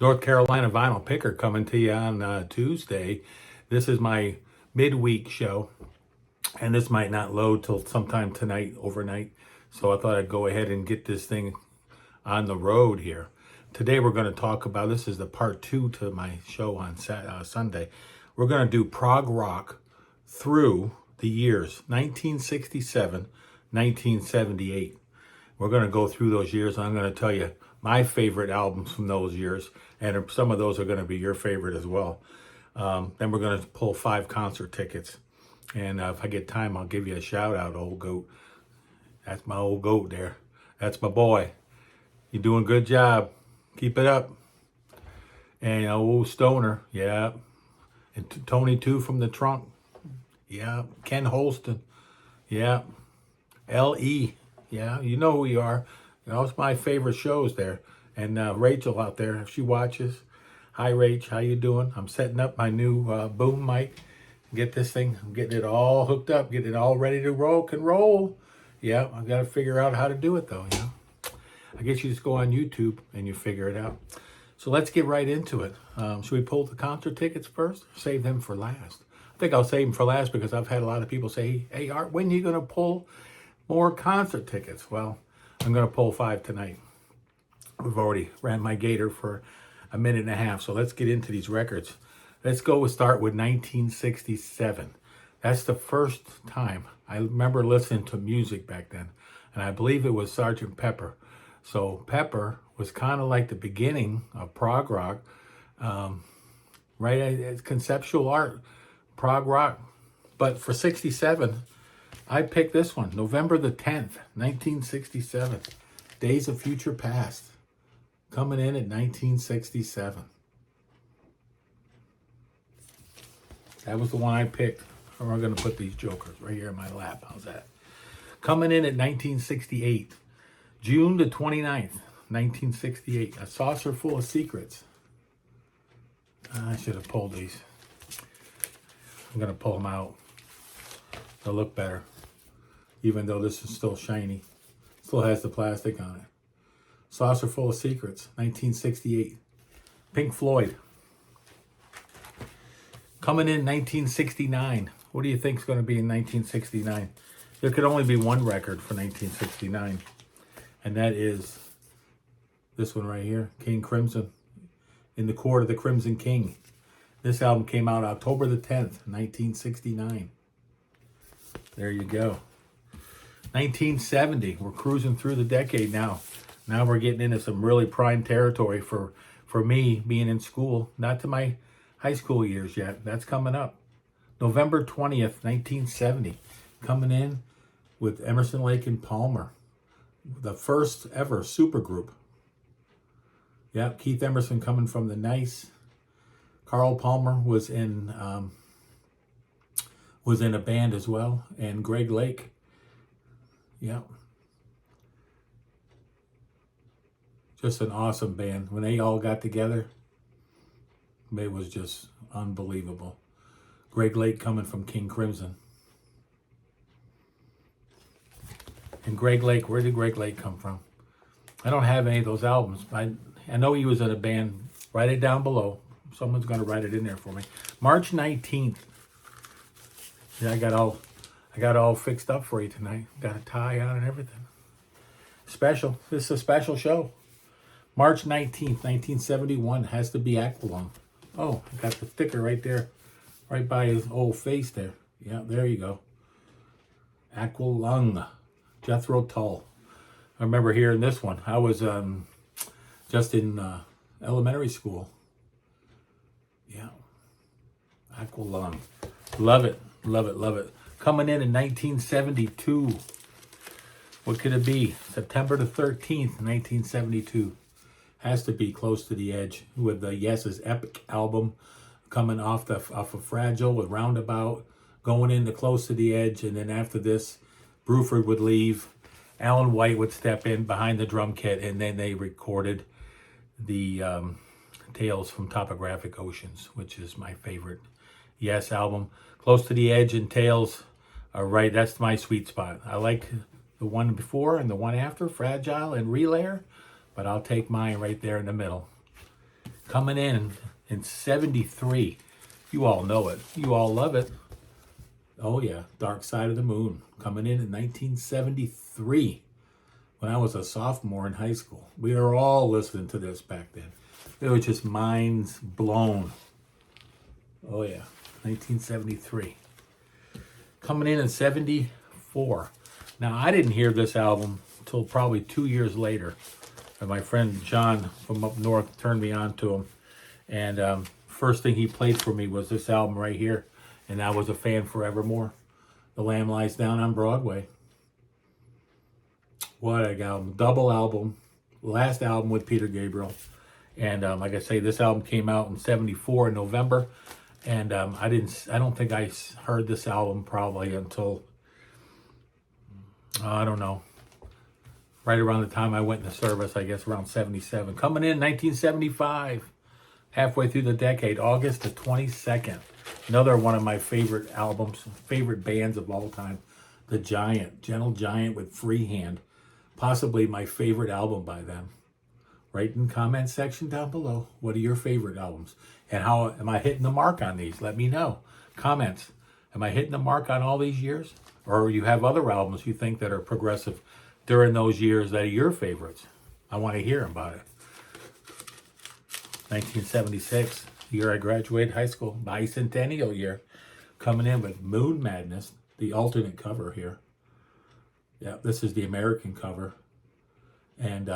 North Carolina Vinyl Picker coming to you on Tuesday. This is my midweek show, and this might not load till sometime tonight, overnight. So I thought I'd go ahead and get this thing on the road here. Today we're going to talk about, this is the part 2 to my show on Sunday. We're going to do Prog Rock through the years 1967, 1978. We're going to go through those years. I'm going to tell you my favorite albums from those years, and some of those are going to be your favorite as well. Then we're going to pull 5 concert tickets, and if I get time, I'll give you a shout out, old goat. That's my old goat there. That's my boy. You're doing a good job. Keep it up. And old Stoner, yeah. And Tony too from the trunk, yeah. Ken Holston, yeah. L.E., yeah. You know who you are. Those my favorite shows there. And Rachel out there, if she watches. Hi, Rach. How you doing? I'm setting up my new boom mic. Get this thing. I'm getting it all hooked up. Getting it all ready to roll. Yeah, I've got to figure out how to do it, though. You know? I guess you just go on YouTube and you figure it out. So let's get right into it. Should we pull the concert tickets first? Save them for last. I think I'll save them for last because I've had a lot of people say, hey, Art, when are you going to pull more concert tickets? Well, I'm going to pull 5 tonight. We've already ran my gator for a minute and a half, so let's get into these records. Let's start with 1967. That's the first time I remember listening to music back then, and I believe it was Sgt. Pepper. So Pepper was kind of like the beginning of prog rock, right? It's conceptual art, prog rock. But for 67, I picked this one, November the 10th, 1967. Days of Future Past, coming in at 1967. That was the one I picked. And we're going to put these jokers right here in my lap. How's that? Coming in at 1968. June the 29th, 1968. A Saucer Full of Secrets. I should have pulled these. I'm going to pull them out. They'll look better. Even though this is still shiny. Still has the plastic on it. Saucer Full of Secrets, 1968. Pink Floyd. Coming in 1969. What do you think is going to be in 1969? There could only be one record for 1969. And that is this one right here, King Crimson, In the Court of the Crimson King. This album came out October the 10th, 1969. There you go. 1970, we're cruising through the decade now. Now we're getting into some really prime territory for me being in school. Not to my high school years yet. That's coming up. November 20th, 1970. Coming in with Emerson, Lake and Palmer. The first ever supergroup. Yeah, Keith Emerson coming from the Nice. Carl Palmer was in a band as well, and Greg Lake. Yeah, just an awesome band. When they all got together, it was just unbelievable. Greg Lake coming from King Crimson. And Greg Lake, where did Greg Lake come from? I don't have any of those albums. I know he was in a band. Write it down below. Someone's going to write it in there for me. March 19th. Yeah, I got all fixed up for you tonight. Got a tie on and everything. Special. This is a special show. March 19th, 1971. Has to be Aqualung. Oh, I got the sticker right there. Right by his old face there. Yeah, there you go. Aqualung. Jethro Tull. I remember hearing this one. I was just in elementary school. Yeah. Aqualung. Love it. Love it. Love it. Coming in 1972. What could it be? September the 13th, 1972. Has to be Close to the Edge with the Yes's epic album coming off of Fragile with Roundabout, going into Close to the Edge, and then after this, Bruford would leave. Alan White would step in behind the drum kit, and then they recorded the Tales from Topographic Oceans, which is my favorite Yes album. Close to the Edge and Tales are right. That's my sweet spot. I like the one before and the one after, Fragile and Relayer, but I'll take mine right there in the middle. Coming in 73. You all know it. You all love it. Oh yeah, Dark Side of the Moon. Coming in 1973. When I was a sophomore in high school. We were all listening to this back then. It was just minds blown. Oh yeah, 1973. Coming in 74. Now, I didn't hear this album until probably 2 years later. And my friend John from up north turned me on to him. And first thing he played for me was this album right here. And I was a fan forevermore. The Lamb Lies Down on Broadway. What a album. Double album. Last album with Peter Gabriel. And like I say, this album came out in 74 in November. And I don't think I heard this album probably until, I don't know, right around the time I went into service, I guess around 77. Coming in 1975, halfway through the decade, August the 22nd. Another one of my favorite albums, favorite bands of all time, The Giant, Gentle Giant with Freehand. Possibly my favorite album by them. Write in the comment section down below, what are your favorite albums? And how am I hitting the mark on these? Let me know. Comments. Am I hitting the mark on all these years? Or you have other albums you think that are progressive during those years that are your favorites? I want to hear about it. 1976, the year I graduated high school, bicentennial year. Coming in with Moon Madness, the alternate cover here. Yeah, this is the American cover. And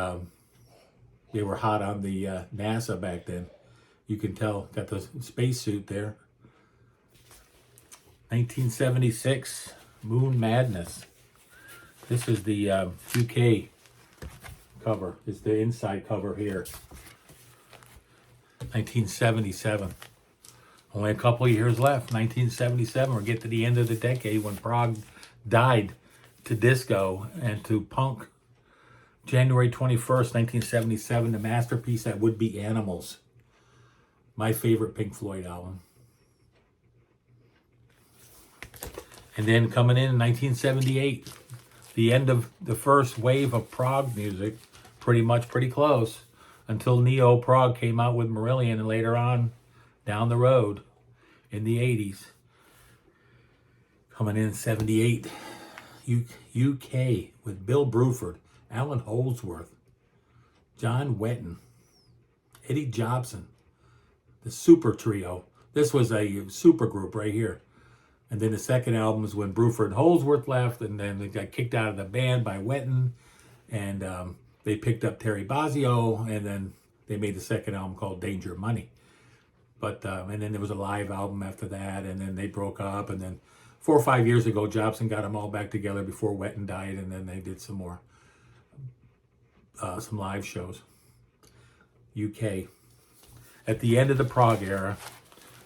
they were hot on the NASA back then. You can tell, got the spacesuit there. 1976, Moon Madness. This is the UK cover. It's the inside cover here. 1977. Only a couple of years left. 1977. We're getting to the end of the decade when prog died to disco and to punk. January 21st, 1977, the masterpiece that would be Animals. My favorite Pink Floyd album. And then coming in 1978, the end of the first wave of prog music, pretty close, until Neo Prog came out with Marillion, and later on, down the road, in the 80s. Coming in 78, UK with Bill Bruford, Alan Holdsworth, John Wetton, Eddie Jobson, the Super Trio. This was a super group right here. And then the second album is when Bruford and Holdsworth left, and then they got kicked out of the band by Wetton, and they picked up Terry Bozzio, and then they made the second album called Danger Money. But and then there was a live album after that, and then they broke up, and then 4 or 5 years ago, Jobson got them all back together before Wetton died, and then they did some more, some live shows. UK. At the end of the prog era,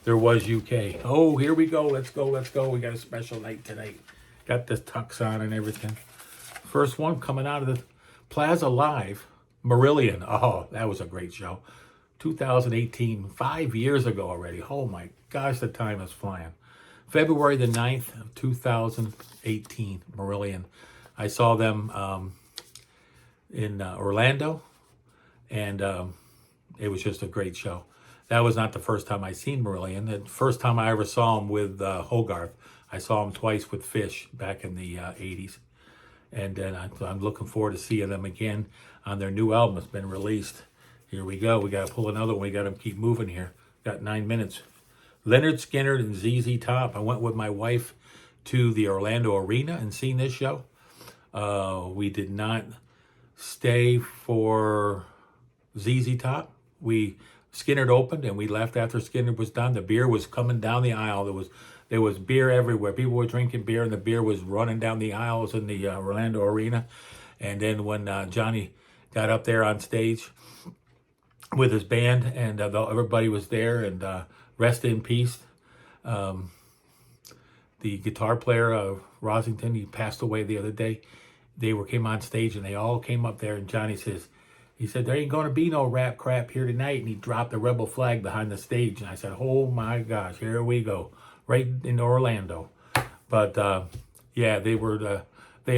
there was UK. Oh, here we go. Let's go. We got a special night tonight. Got the tux on and everything. First one coming out of the Plaza Live, Marillion. Oh, that was a great show. 2018, 5 years ago already. Oh my gosh, the time is flying. February the 9th of 2018, Marillion. I saw them in Orlando, and it was just a great show. That was not the first time I seen Marillion. The first time I ever saw him with Hogarth. I saw him twice with Fish back in the 80s. And then I'm looking forward to seeing them again on their new album. It's been released. Here we go. We got to pull another one. We got to keep moving here. Got 9 minutes. Leonard Skinner and ZZ Top. I went with my wife to the Orlando Arena and seen this show. We did not stay for ZZ Top. Skinner opened and we left after Skinner was done. The beer was coming down the aisle. There was beer everywhere. People were drinking beer, and the beer was running down the aisles in the Orlando Arena. And then when Johnny got up there on stage with his band, and everybody was there, and rest in peace. The guitar player, Rosington, he passed away the other day. They came on stage, and they all came up there, and Johnny he said, there ain't going to be no rap crap here tonight. And he dropped the rebel flag behind the stage. And I said, oh my gosh, here we go. Right in Orlando. But yeah, they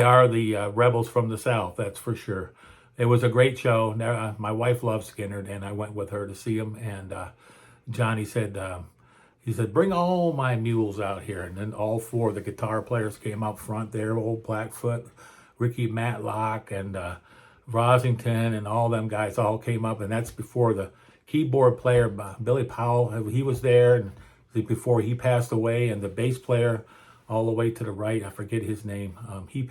are the rebels from the South, that's for sure. it was a great show. My wife loves Skinner, and I went with her to see him. And Johnny said, he said, bring all my mules out here. And then all four of the guitar players came up front there, old Blackfoot, Ricky Matlock, and Rosington, and all them guys all came up. And that's before the keyboard player, Billy Powell, he was there, and before he passed away. And the bass player all the way to the right, I forget his name, he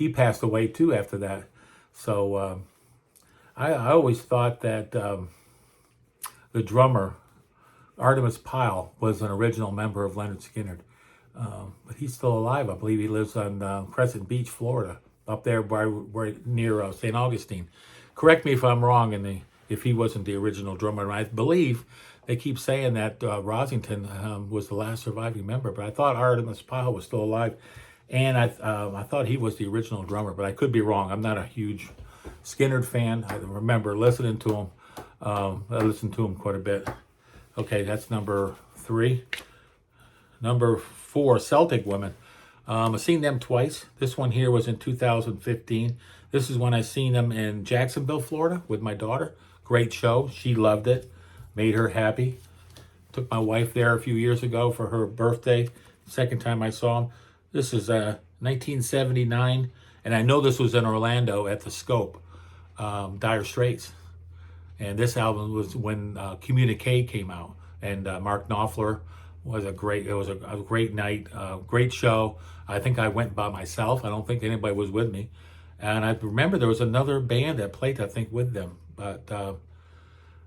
passed away too after that. So I always thought that the drummer, Artemis Pyle, was an original member of Leonard Skinner. But he's still alive. I believe he lives on Crescent Beach, Florida, up there right near St. Augustine. Correct me if I'm wrong if he wasn't the original drummer. And I believe they keep saying that Rosington was the last surviving member, but I thought Artemis Pyle was still alive. And I thought he was the original drummer, but I could be wrong. I'm not a huge Skinner fan. I remember listening to him. I listened to him quite a bit. Okay, that's number 3. Number 4, Celtic Women. I've seen them twice. This one here was in 2015. This is when I seen them in Jacksonville, Florida with my daughter. Great show. She loved it. Made her happy. Took my wife there a few years ago for her birthday. Second time I saw them. This is 1979, and I know this was in Orlando at the Scope, Dire Straits. And this album was when Communique came out, and Mark Knopfler was a great night, great show. I think I went by myself. I don't think anybody was with me. And I remember there was another band that played, I think, with them. But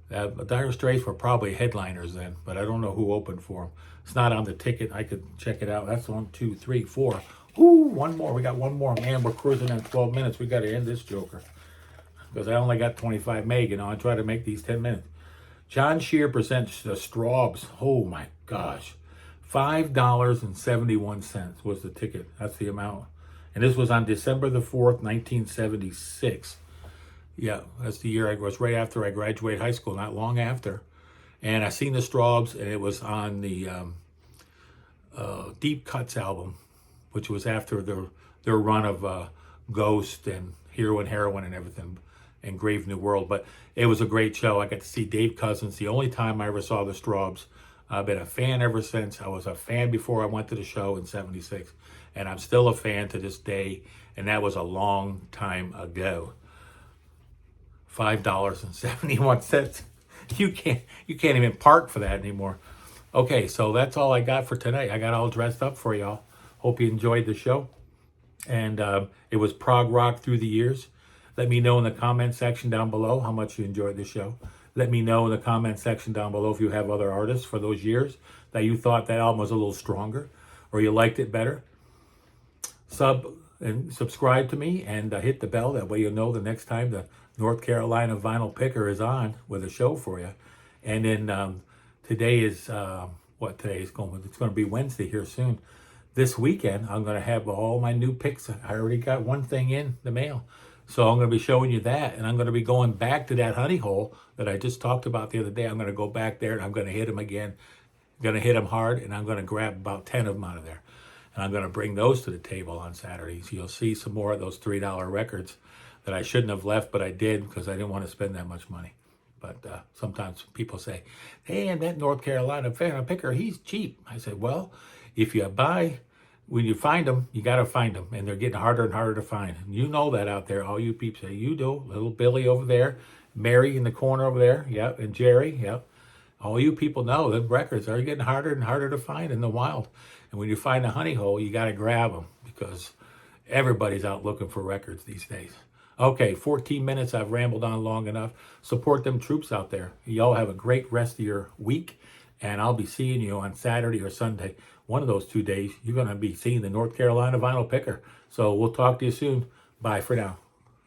Dire Straits were probably headliners then, but I don't know who opened for them. It's not on the ticket. I could check it out. That's 1, 2, 3, 4. Ooh, one more. We got one more. Man, we're cruising in 12 minutes. We got to end this joker because I only got 25 meg. You know, I try to make these 10 minutes. John Shear presents the Straubs. Oh my gosh. $5.71 was the ticket. That's the amount. And this was on December the 4th, 1976. Yeah, that's the year I was right after I graduated high school, not long after. And I seen the Straubs, and it was on the Deep Cuts album, which was after their run of Ghost and Hero and Heroine and everything, and Grave New World. But it was a great show. I got to see Dave Cousins, the only time I ever saw the Straubs. I've been a fan ever since. I was a fan before I went to the show in '76, and I'm still a fan to this day, and that was a long time ago. $5.71. You can't even park for that anymore. Okay, so that's all I got for tonight. I got all dressed up for y'all. Hope you enjoyed the show. And it was Prog Rock Through the Years. Let me know in the comment section down below how much you enjoyed the show. Let me know in the comment section down below if you have other artists for those years that you thought that album was a little stronger or you liked it better. Subscribe to me and hit the bell. That way you'll know the next time the North Carolina Vinyl Picker is on with a show for you. And then today is, it's going to be Wednesday here soon. This weekend, I'm going to have all my new picks. I already got one thing in the mail. So I'm going to be showing you that. And I'm going to be going back to that honey hole that I just talked about the other day. I'm going to go back there and I'm going to hit them again. I'm going to hit them hard, and I'm going to grab about 10 of them out of there. And I'm going to bring those to the table on Saturday. So you'll see some more of those $3 records that I shouldn't have left, but I did because I didn't want to spend that much money. But sometimes people say, hey, and that North Carolina Vinyl Picker, he's cheap. I said, well, if you buy, when you find them, you got to find them. And they're getting harder and harder to find. And you know that out there. All you peeps say, you do. Little Billy over there. Mary in the corner over there. Yep. And Jerry. Yep. All you people know that records are getting harder and harder to find in the wild. And when you find a honey hole, you got to grab them because everybody's out looking for records these days. Okay, 14 minutes. I've rambled on long enough. Support them troops out there. Y'all have a great rest of your week. And I'll be seeing you on Saturday or Sunday. One of those 2 days, you're going to be seeing the North Carolina Vinyl Picker. So we'll talk to you soon. Bye for now.